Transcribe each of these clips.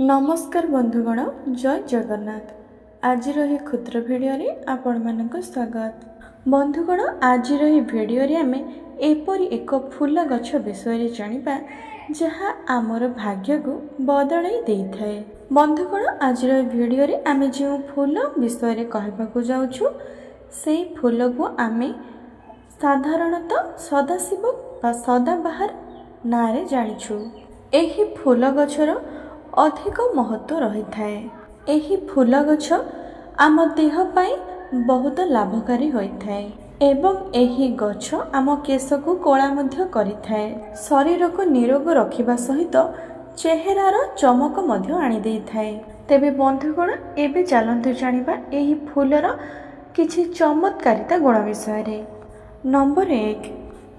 नमस्कार बंधुगण, जय जगन्नाथ। आज क्षुद्र भिडियो आपण मानक स्वागत। बंधुगण, आज भिडियो आम एपरी एक फूल गछ विषय जानिबा जहाँ आमर भाग्य को बदल थाए। बंधुगण, आज भिडियो आम जो फूल विषय कहवाक जाऊँ से फूल को आम साधारणतः सदाशिव बा सदाबाहार नारे जानिछु। एही फूल गछर अधिक महत्व रही थाए। एही फूल गछ आम देह पाई बहुत लाभकारी होइथाए एवं एही गछ आम केश को कला मध्य करिथाए। शरीर को निरोग रखिबा सहित चेहरार चमक मध्य आनी देइथाए। तेबे बंधुगण, एबे चलंतु जानिबा एही फूलर किछि चमत्कारिता गुण विषय रे। नंबर 1,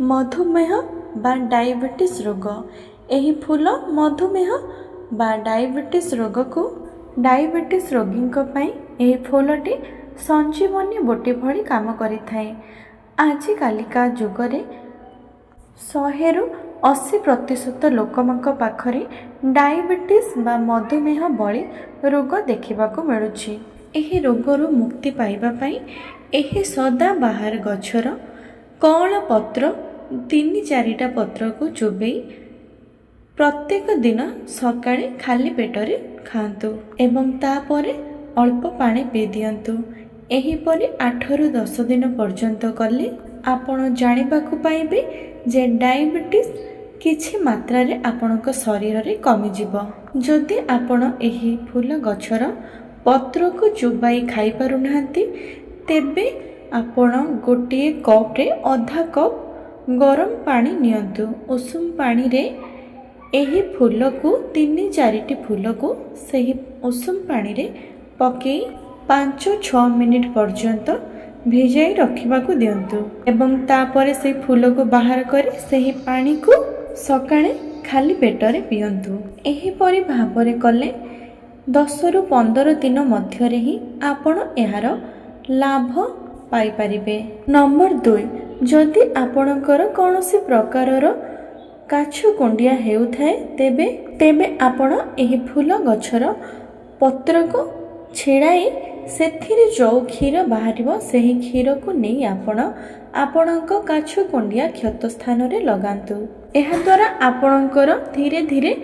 मधुमेह बा डायबिटीज रोग। एही फूल मधुमेह बा डायबिटीज रोग को डायबिटीज रोगी फूलटी संजीवनी बोटी भली काम करिथाए। आजिकालिका जुगरे 100-80% लोकमंक पाखरे डायबिटीज बा मधुमेह भली रोग देखिबाको मिलुछि। एही रोगरु मुक्ति पाइबा पई एही सदाबाहार गछर कଅଁଳ पत्र 3-4टा पत्र को चोबेई प्रत्येक दिन सकाळे खाली पेटरे खातु एवं तापरे अल्प पानी पी दियंतु। एहीपरि 8-10 दिन पर्यंत कले आपण जानिबाकु पाइबे जे डायबिटीज किछि मात्रा रे आपणक शरीर रे कमी जिवो। जदि आपण एही फूल गछर पत्र को चुबाई खाई पारु नाहंती तेबे आपण गोटे कप रे आधा कप गरम पानी नियंतु। उषुम पानी रे एही फूल को 3-4टी फूल को सही उषुम पानी रे पकई 5-6 मिनिट पर्यंत भिजाई रखिबाकु दियंतु एवं तापरे से फूल को बाहर करी सही पानी को सकाळे खाली पेटरे पियंतु। एही परि भाबरे कले 10-15 दिन मध्य रे ही आपण एहार लाभ पाई परिबे। नंबर 2, जदि आपणकर कोनोसी प्रकारर काछु कुंडिया हेउथाए तेबे आपण एही फूल गछर पत्र को छेड़ाई सेथिरे जो क्षीर बाहरिबो सेही क्षीर को नहीं आपणक काछु कुंडिया क्षत स्थान रे लगांतु। एहा द्वारा आपणकर धीरे धीरे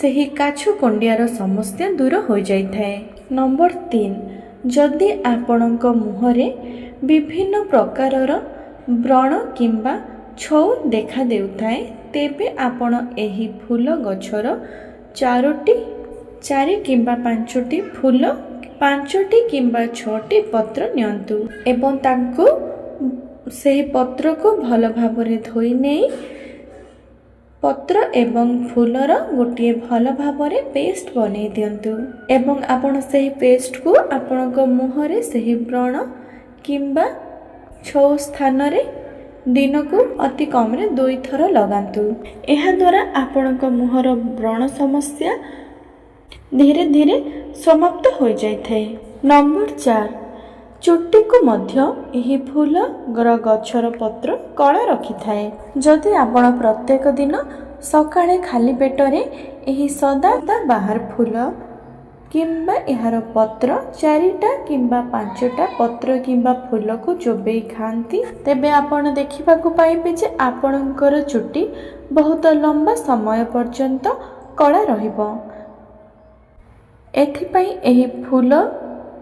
सेही काछु कुंडियार समस्या दूर हो जाइथाए। नंबर 3, जदि आपणक मुहरे विभिन्न प्रकारर व्रण किंबा छौ देखा देउथाए तेबे आपण एही फूल गछर 4 किंबा 5टी फूल 5टी किंबा 6टी पत्र नियंतु एवं तांको सेही पत्र को भल भाबरे धोई नेई पत्र एवं फूलर गोटे भल भाबरे पेस्ट बनै दियंतु एवं आपण सेही पेस्ट को आपणक मुहरे सेही व्रण किंबा छौ स्थान रे दिन को अति कम रे 2 थर लगांतु। एहा द्वारा आपणक मुहर व्रण समस्या धीरे धीरे समाप्त हो जाइथाए। नंबर 4, चुट्टी को मध्य एही फूल गछर पत्र कला रखिथाए। जदि आपण प्रत्येक दिन सकाळे खाली पेटरे एही सदाबाहार फूल किंबा एहार पत्र 4टा किंबा 5टा पत्र किंबा फूल को चोबेई खाती तेबे आपण देखिबाकु पाइबे जे आपणकर चुट्टी बहुत लंबा समय पर्यंत कला रहिबो। एथिपाई एही फूल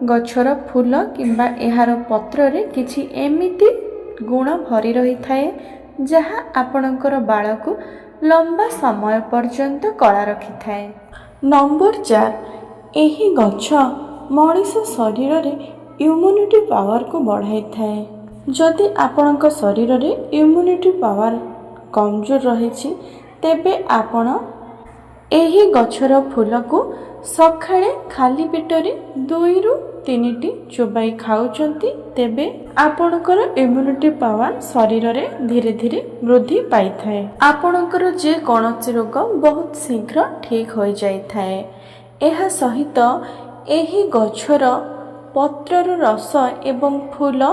गछर फूल किंबा एहार पत्र रे किछि एमिति गुण भरी रही थाए जहाँ आपणकर बाल को लंबा समय पर्यंत कला रखि थाए। नंबर 4, एही गछ मनीष शरीर रे इम्यूनिटी पावर को बढ़ाई थाए। जदि आपणक शरीर रे इम्यूनिटी पावर कमजोर रही तेबे आपण एही गछर फूल को सकाळे खाली पेटरे 2-3टी चोबाई खाउचंती तेबे आपणकर इम्यूनिटी पावर शरीर रे धीरे धीरे वृद्धि पाई थाए। आपणकर जे कोनोसी रोग बहुत शीघ्र ठीक हो जाई थाए। एहा सहित एही गछर पत्रर रस एवं फूल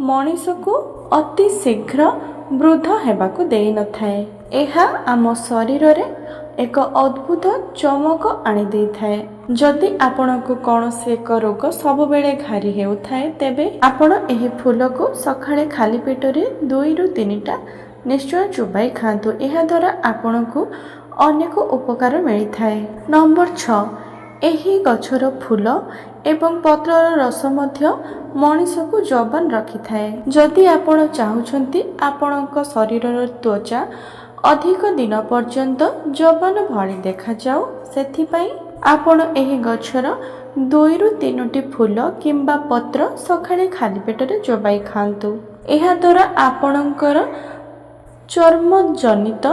मनीष को अति शीघ्र वृद्ध हेबाकु देई न थाए। एहा आम शरीर रे ଏକ ଅଦ୍ଭୁତ ଚମକ ଆଣିଦେଇଥାଏ। ଯଦି ଆପଣଙ୍କୁ କୌଣସି ଏକ ରୋଗ ସବୁବେଳେ ଘାରି ହେଉଥାଏ ତେବେ ଆପଣ ଏହି ଫୁଲକୁ ସକାଳେ ଖାଲି ପେଟରେ 2ରୁ 3ଟା ନିଶ୍ଚୟ ଚୋବାଇ ଖାଆନ୍ତୁ। ଏହାଦ୍ୱାରା ଆପଣଙ୍କୁ ଅନେକ ଉପକାର ମିଳିଥାଏ। ନମ୍ବର 6, ଏହି ଗଛର ଫୁଲ ଏବଂ ପତ୍ରର ରସ ମଧ୍ୟ ମଣିଷକୁ ଯୌବନ ରଖିଥାଏ। ଯଦି ଆପଣ ଚାହୁଁଛନ୍ତି ଆପଣଙ୍କ ଶରୀରର ତ୍ୱଚା ଅଧିକ ଦିନ ପର୍ଯ୍ୟନ୍ତ ଯୌବନ ଭଳି ଦେଖାଯାଉ, ସେଥିପାଇଁ ଆପଣ ଏହି ଗଛର 2ରୁ 3ଟି ଫୁଲ କିମ୍ବା ପତ୍ର ସକାଳେ ଖାଲି ପେଟରେ ଚୋବାଇ ଖାଆନ୍ତୁ। ଏହାଦ୍ୱାରା ଆପଣଙ୍କର ଚର୍ମଜନିତ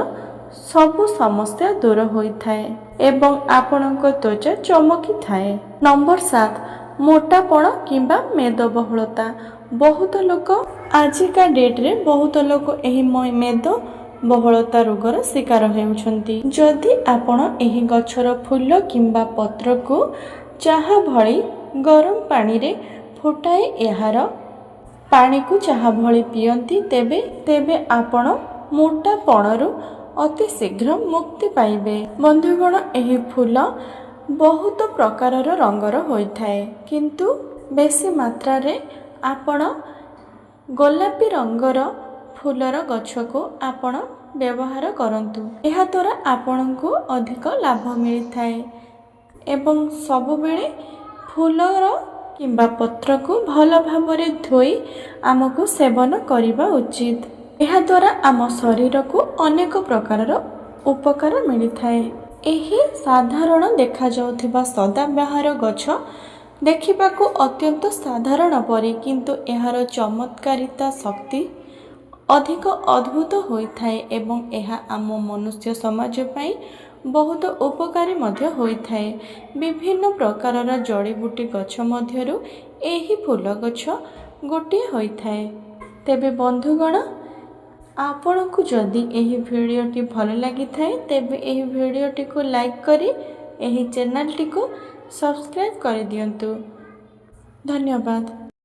ସବୁ ସମସ୍ୟା ଦୂର ହୋଇଥାଏ ଏବଂ ଆପଣଙ୍କ ତ୍ୱଚା ଚମକିଥାଏ। ନମ୍ବର 7, ମୋଟାପଣ କିମ୍ବା ମେଦବହୁଳତା। ବହୁତ ଲୋକ ଆଜିକା ଡେଟ୍ରେ ବହୁତ ଲୋକ ଏହି ମେଦବହୁଳତା ରୋଗର ଶିକାର ହେଉଛନ୍ତି। ଯଦି ଆପଣ ଏହି ଗଛର ଫୁଲ କିମ୍ବା ପତ୍ରକୁ ଚାହା ଭଳି ଗରମ ପାଣିରେ ଫୁଟାଇ ଏହାର ପାଣିକୁ ଚାହା ଭଳି ପିଅନ୍ତି ତେବେ ଆପଣ ମୋଟାପଣରୁ ଅତି ଶୀଘ୍ର ମୁକ୍ତି ପାଇବେ। ବନ୍ଧୁଗଣ, ଏହି ଫୁଲ ବହୁତ ପ୍ରକାରର ରଙ୍ଗର ହୋଇଥାଏ, କିନ୍ତୁ ବେଶୀ ମାତ୍ରାରେ ଆପଣ ଗୋଲାପୀ ରଙ୍ଗର ଫୁଲର ଗଛକୁ ଆପଣ ବ୍ୟବହାର କରନ୍ତୁ। ଏହାଦ୍ୱାରା ଆପଣଙ୍କୁ ଅଧିକ ଲାଭ ମିଳିଥାଏ ଏବଂ ସବୁବେଳେ ଫୁଲର କିମ୍ବା ପତ୍ରକୁ ଭଲ ଭାବରେ ଧୋଇ ଆମକୁ ସେବନ କରିବା ଉଚିତ। ଏହାଦ୍ୱାରା ଆମ ଶରୀରକୁ ଅନେକ ପ୍ରକାରର ଉପକାର ମିଳିଥାଏ। ଏହି ସାଧାରଣ ଦେଖାଯାଉଥିବା ସଦାବାହାର ଗଛ ଦେଖିବାକୁ ଅତ୍ୟନ୍ତ ସାଧାରଣ ପରି, କିନ୍ତୁ ଏହାର ଚମତ୍କାରିତା ଶକ୍ତି ଅଧିକ ଅଦ୍ଭୁତ ହୋଇଥାଏ ଏବଂ ଏହା ଆମ ମନୁଷ୍ୟ ସମାଜ ପାଇଁ ବହୁତ ଉପକାରୀ ମଧ୍ୟ ହୋଇଥାଏ। ବିଭିନ୍ନ ପ୍ରକାରର ଜଡ଼ିବୁଟି ଗଛ ମଧ୍ୟରୁ ଏହି ଫୁଲ ଗଛ ଗୋଟିଏ ହୋଇଥାଏ। ତେବେ ବନ୍ଧୁଗଣ, ଆପଣଙ୍କୁ ଯଦି ଏହି ଭିଡ଼ିଓଟି ଭଲ ଲାଗିଥାଏ ତେବେ ଏହି ଭିଡ଼ିଓଟିକୁ ଲାଇକ୍ କରି ଏହି ଚ୍ୟାନେଲଟିକୁ ସବସ୍କ୍ରାଇବ୍ କରିଦିଅନ୍ତୁ। ଧନ୍ୟବାଦ।